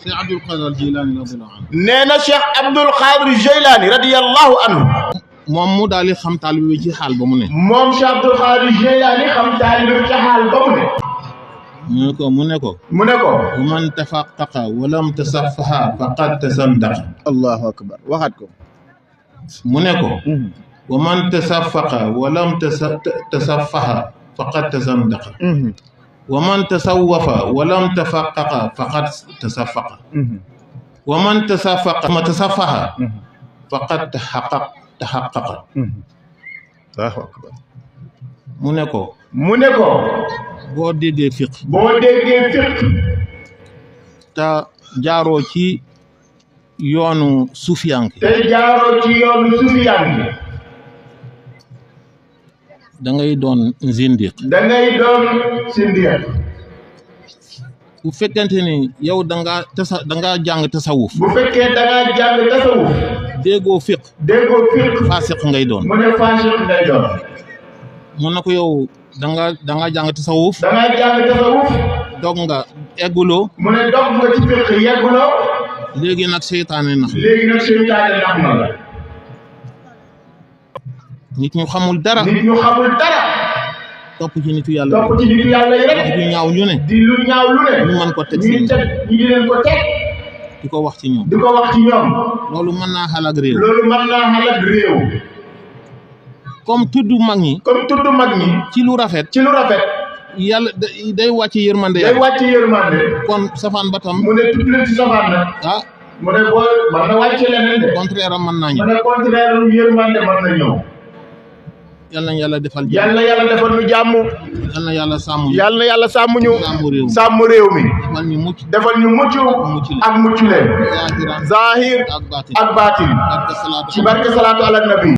Cheikh Abdul Qadir Jilani radiyallahu anhu. nee na Cheikh Abdul Qadir Jilani radiyallahu anhu. moom mu daal di xam taalibe bi ci xaal ba mu ne. moom Cheikh Abdul Qadir Jilani xam taalibe bi ci xaal ba mu ne. mu ne ko. wa man tafaqqaqa wa lam tasaffaha faqad tasandaqa. allahu akbar waxaat ko. mu ne ko. wa man tasaffaqa wa lam tasaffaha faqad tasandaqa. wa man tasawwafa wa lam tafaqqaqa faqad tasaffaqa. wa man tasaffaqa ma tasaffaha faqad tahaqqaqa. allahu akbar. mu ne ko. boo déggee fiq. te jaaroo ci yoonu sufiyanke. da ngay doon zindiq. bu fekkente ni yow da ngaa jàng tasawuf. bu fekkee da ngaa jàng tasawuf. déggoo fiq. faasiq ngay doon. mu ne faasiq ngay doon. mu ne ko yow da nga jàng tasawuf. dog nga egguloo. mu ne dog nga ci fiq yegguloo. léegi nag seytaane nax. na la. nit ñu xamul dara. topp ci nitu yàlla. yi rek. wax ju ñaaw ñu ne. lu ñaaw lu ne. ñu mën ko teg ñi di leen ko teg. di ko wax ci ñoom. loolu mën naa xalaat réew. comme tudd mag ñi. ci lu rafet. yàlla day wàcc yërmande. kon safaan ba tam. mu ne tudd leen ci safaan nag. mu ne boo mën na wàcce leneen de. contraire am mën naa ñëw. mu ne contraire am yërmande mën na ñëw. yal na yàlla defal jàmm. yal na yàlla defal ñu jàmm. yal na yàlla sàmm ñu. yal na yàlla sàmm ñu. sàmm réew mi. defal ñu mucc. ak mucc leen. zahir ak baatin. ci barke salaatu ala nabi.